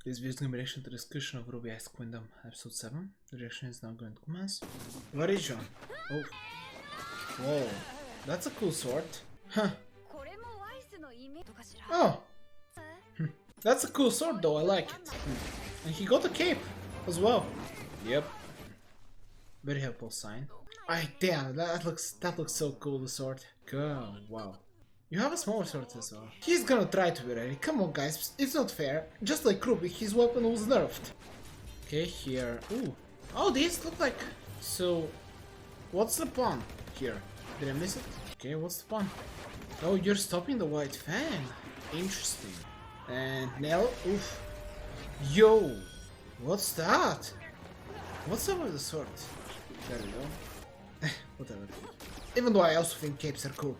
This video is going to be reaction to the discussion of RWBY Ice Queendom episode 7. The reaction is now going to commence. What is John? Oh. Whoa. That's a cool sword. Huh. Oh. That's a cool sword though, I like it. And he got a cape as well. Yep. Very helpful sign. Damn, that looks so cool, the sword. God, wow. You have a smaller sword as well. He's gonna try to be ready. Come on guys, it's not fair. Just like RWBY, his weapon was nerfed. Okay, here. Ooh. Oh, these look like... So, what's the plan here? Did I miss it? Okay, what's the plan? Oh, you're stopping the white fang. Interesting. And now, oof. Yo, what's that? What's up with the sword? There we go. Whatever. Even though I also think capes are cool.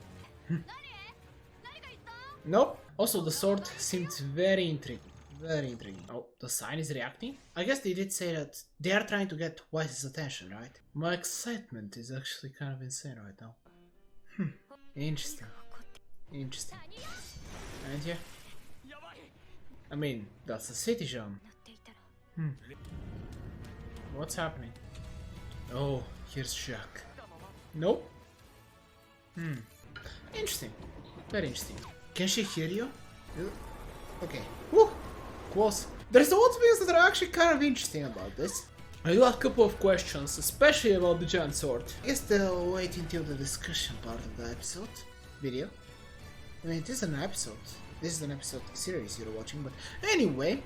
Nope. Also, the sword seemed very intriguing. Very intriguing. Oh, the sign is reacting? I guess they did say that they are trying to get Wise's attention, right? My excitement is actually kind of insane right now. Interesting. Interesting. And yeah. I mean, that's the city, John. What's happening? Oh, here's Jack. Nope. Interesting. Very interesting. Can she hear you? Okay. Woo! Close. There's a lot of things that are actually kind of interesting about this. I got a couple of questions, especially about the giant sword. I guess they'll wait until the discussion part of the episode. Video. I mean, it is an episode. This is an episode series you're watching, but anyway.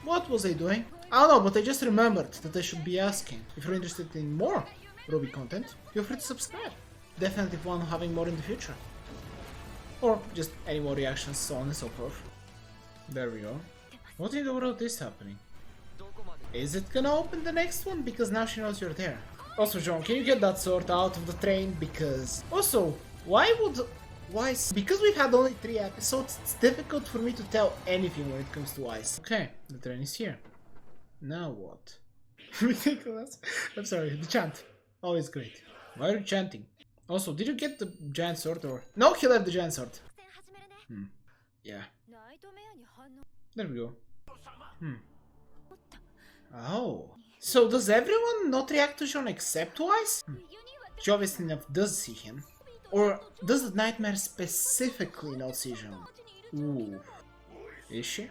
What was I doing? I don't know, but I just remembered that I should be asking. If you're interested in more RWBY content, feel free to subscribe. Definitely plan on having more in the future. Or just any more reactions, so on and so forth. There we go. What in the world is happening? Is it gonna open the next one? Because now she knows you're there. Also, John, can you get that sword out of the train? Because... Also, why would... Because we've had only 3 episodes, it's difficult for me to tell anything when it comes to Ice. Okay, the train is here. Now what? Ridiculous. I'm sorry, the chant. Always great. Why are you chanting? Also, did you get the giant sword or... No, he left the giant sword. Yeah. There we go. Oh. So does everyone not react to John except to Ice? She obviously enough does see him. Or does the nightmare specifically not see John? Ooh. Is she?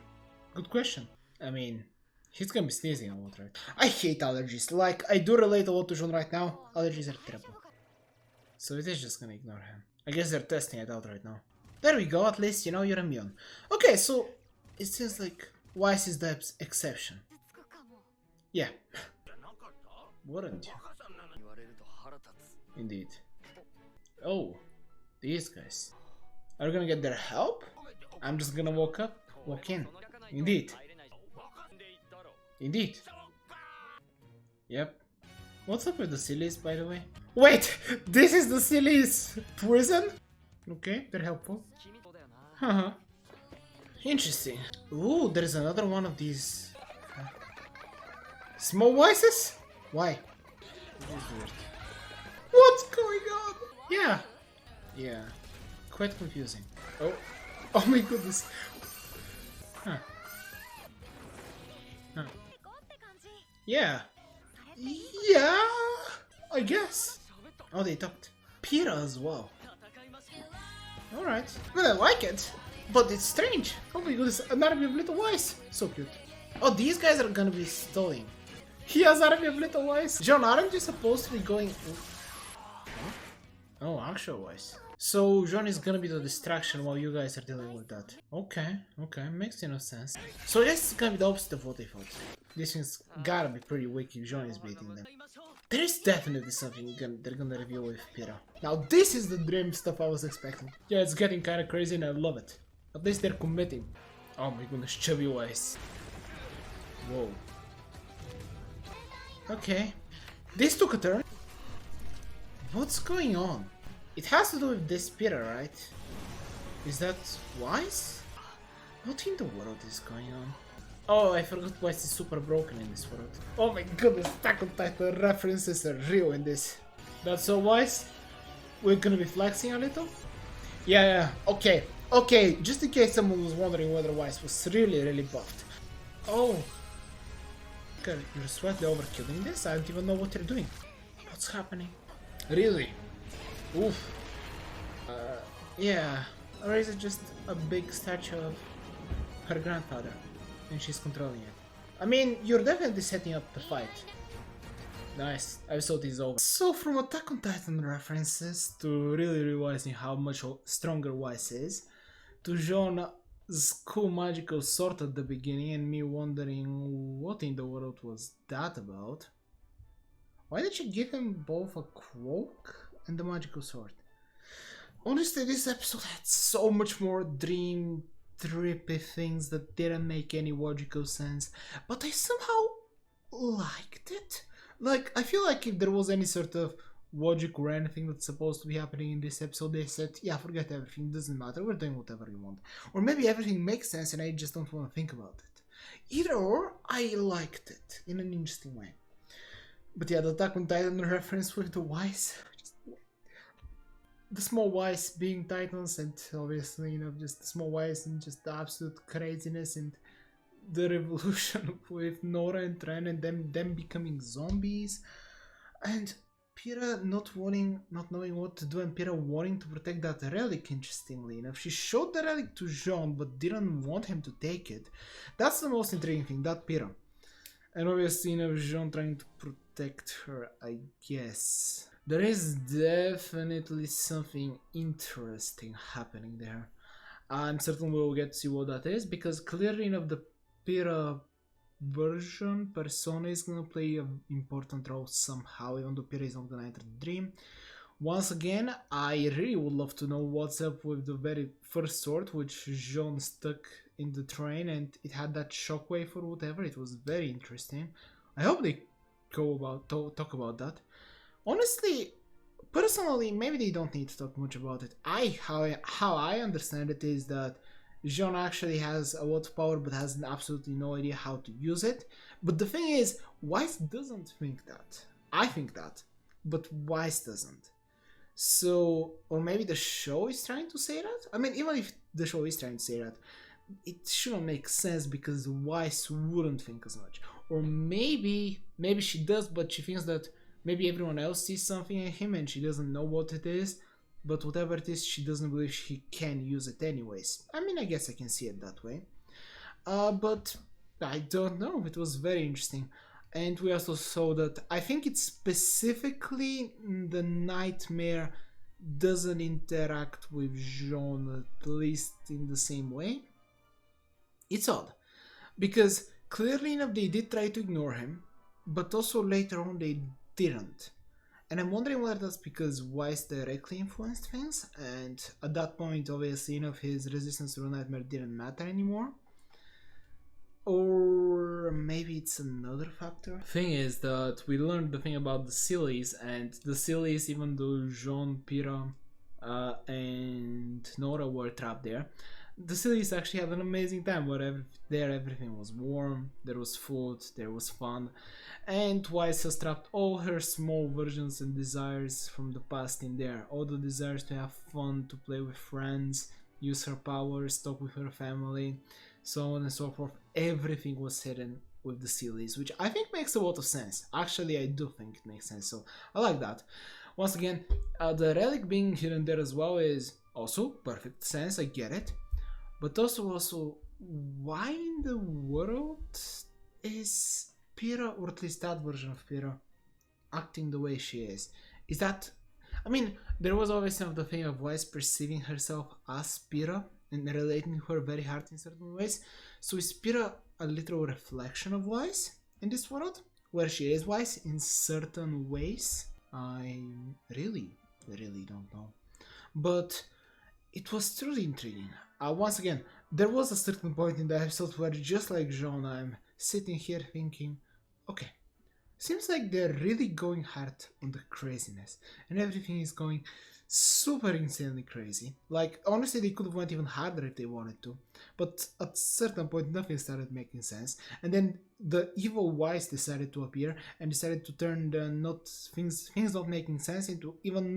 Good question. I mean, he's gonna be sneezing a lot, right? I hate allergies. Like, I do relate a lot to John right now. Allergies are terrible. So it is just gonna ignore him. I guess they're testing it out right now. There we go, at least you know you're immune. Okay, so it seems like Wise is the exception. Yeah. Wouldn't you? Indeed. Oh, these guys. Are you gonna get their help? I'm just gonna walk in. Indeed. Indeed. Yep. What's up with the sillies, by the way? Wait! This is the sillies prison? Okay, they're helpful. Haha. Interesting. Ooh, there's another one of these... Small voices? Why? What's going on? Yeah. Yeah. Quite confusing. Oh. Oh my goodness. Huh. Huh. Yeah. Yeah. I guess. Oh, they talked. Pira as well. Alright. Well, I like it. But it's strange. Oh my goodness, an army of little Ice. So cute. Oh, these guys are gonna be stalling. He has army of little Ice. John, aren't you supposed to be going... Oh, actual Ice. So, John is gonna be the distraction while you guys are dealing with that. Okay, okay, makes enough sense. So I guess it's gonna be the opposite of what I thought. This thing's gotta be pretty weak if John is beating them. There is definitely something they're gonna reveal with Pira. Now this is the dream stuff I was expecting. Yeah, it's getting kinda crazy and I love it. At least they're committing. Oh my goodness, chubby Ice. Whoa. Okay. This took a turn. What's going on? It has to do with this Pira, right? Is that Wise? What in the world is going on? Oh, I forgot Wise is super broken in this world. Oh my goodness, Attack on Titan references are real in this. That's so Wise? We're gonna be flexing a little? Yeah, okay. Okay, just in case someone was wondering whether Wise was really buffed. Oh! Okay, you're slightly overkilling this? I don't even know what you're doing. What's happening? Really? Oof. Yeah. Or is it just a big statue of her grandfather and she's controlling it? I mean, you're definitely setting up the fight. Nice, episode is over. So from Attack on Titan references to really realizing how much stronger Weiss is, to Jean's cool magical sword at the beginning and me wondering what in the world was that about. Why did she give him both a cloak and the magical sword? Honestly, this episode had so much more dream trippy things that didn't make any logical sense, but I somehow liked it. Like, I feel like if there was any sort of logic or anything that's supposed to be happening in this episode, they said, yeah, forget everything, doesn't matter, we're doing whatever we want. Or maybe everything makes sense and I just don't want to think about it. Either or, I liked it in an interesting way. But yeah, the Attack on Titan reference with the Wise, the small Wise being Titans, and obviously, you know, just the small Wise and just the absolute craziness and the revolution with Nora and Tren and them becoming zombies, and Pyrrha not knowing what to do, and Pyrrha wanting to protect that relic. Interestingly enough, she showed the relic to Jean but didn't want him to take it. That's the most intriguing thing, that Pyrrha. And obviously, you know, Jean trying to protect her, I guess. There is definitely something interesting happening there. I'm certain we'll get to see what that is, because clearly enough the Pyrrha version persona is gonna play an important role somehow, even though Pyrrha is not gonna enter the dream. Once again, I really would love to know what's up with the very first sword, which Jean stuck in the train and it had that shockwave or whatever. It was very interesting. I hope they talk about that. Honestly, personally, maybe they don't need to talk much about it. How I understand it is that Jean actually has a lot of power but has absolutely no idea how to use it. But the thing is, Weiss doesn't think that. I think that, but Weiss doesn't. So, or maybe the show is trying to say that? I mean, even if the show is trying to say that, it shouldn't make sense because Weiss wouldn't think as much. Or maybe she does, but she thinks that maybe everyone else sees something in him and she doesn't know what it is. But whatever it is, she doesn't believe she can use it anyways. I mean, I guess I can see it that way. But I don't know. It was very interesting. And we also saw that I think it's specifically the nightmare doesn't interact with Jean, at least in the same way. It's odd. Because clearly enough they did try to ignore him, but also later on they didn't. And I'm wondering whether that's because Weiss directly influenced things, and at that point, obviously, enough his resistance to the nightmare didn't matter anymore. Or maybe it's another factor. Thing is that we learned the thing about the Sillies, and the Sillies, even though Jean, Pyrrha, and Nora were trapped there, the Sillies actually had an amazing time where everything was warm, there was food, there was fun, and Weiss has trapped all her small versions and desires from the past in there. All the desires to have fun, to play with friends, use her powers, talk with her family, so on and so forth. Everything was hidden with the Sillies, which I think makes a lot of sense. Actually, I do think it makes sense, so I like that. Once again, the relic being hidden there as well is also perfect sense, I get it. But also, why in the world is Pyrrha, or at least that version of Pyrrha, acting the way she is? Is that... I mean, there was always some of the thing of Weiss perceiving herself as Pyrrha and relating to her very hard in certain ways. So is Pyrrha a literal reflection of Weiss in this world? Where she is Weiss in certain ways? I really don't know. But it was truly intriguing. Once again, there was a certain point in the episode where, just like Jean, I'm sitting here thinking, okay, seems like they're really going hard on the craziness, and everything is going super insanely crazy. Like, honestly, they could have went even harder if they wanted to, but at a certain point, nothing started making sense, and then the evil Weiss decided to appear and decided to turn the things not making sense into even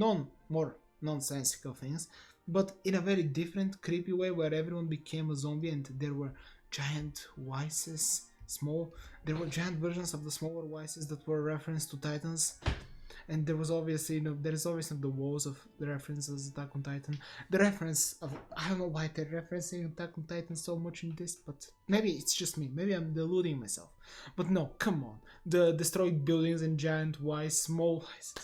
more nonsensical things, but in a very different, creepy way, where everyone became a zombie and there were giant Weisses small. There were giant versions of the smaller Y's that were referenced to Titans. And there was obviously, there is obviously the walls of the references Attack on Titan. The reference of, I don't know why they're referencing Attack on Titan so much in this, but maybe it's just me. Maybe I'm deluding myself. But no, come on. The destroyed buildings and giant Y's, small Y's.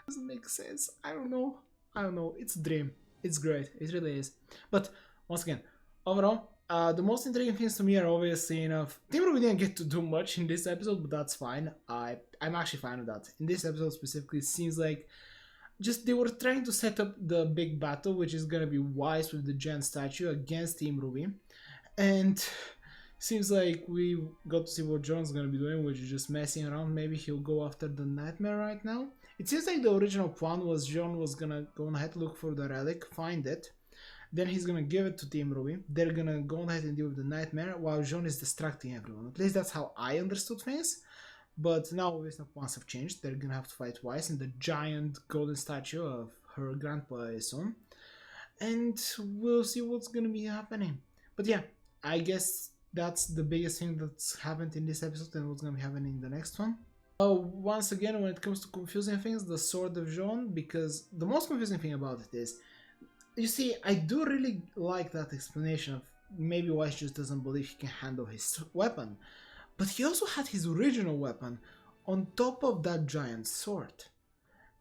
Doesn't make sense. I don't know. It's a dream. It's great. It really is. But once again, overall, the most intriguing things to me are obviously enough. Team RWBY didn't get to do much in this episode, but that's fine. I'm actually fine with that. In this episode specifically, it seems like just they were trying to set up the big battle, which is gonna be Wise with the giant statue against Team RWBY, and seems like we got to see what John's gonna be doing, which is just messing around. Maybe he'll go after the Nightmare right now. It seems like the original plan was John was gonna go ahead, look for the relic, find it. Then he's gonna give it to Team RWBY. They're gonna go ahead and deal with the Nightmare while John is distracting everyone. At least that's how I understood things. But now obviously plans have changed. They're gonna have to fight Wise and the giant golden statue of her grandpa is soon. And we'll see what's gonna be happening. But yeah, I guess that's the biggest thing that's happened in this episode and what's gonna be happening in the next one. Once again, when it comes to confusing things, the Sword of Jean, because the most confusing thing about it is, you see, I do really like that explanation of maybe Wise just doesn't believe he can handle his weapon, but he also had his original weapon on top of that giant sword.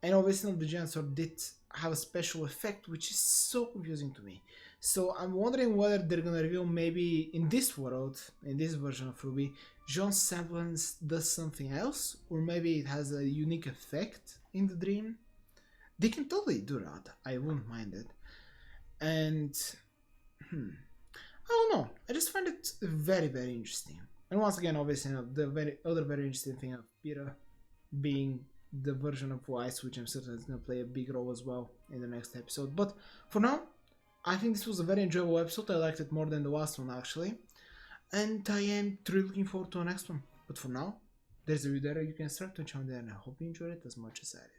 And obviously the giant sword did have a special effect, which is so confusing to me. So I'm wondering whether they're gonna reveal maybe in this world, in this version of RWBY, Jean's semblance does something else, or maybe it has a unique effect in the dream. They can totally do that, I wouldn't mind it. And, I don't know, I just find it very, very interesting. And once again, obviously, the other very interesting thing of Peter being the version of Wise, which I'm certain is going to play a big role as well in the next episode. But for now, I think this was a very enjoyable episode. I liked it more than the last one, actually. And I am truly looking forward to the next one. But for now, there's a video there you can start to channel there, and I hope you enjoyed it as much as I did.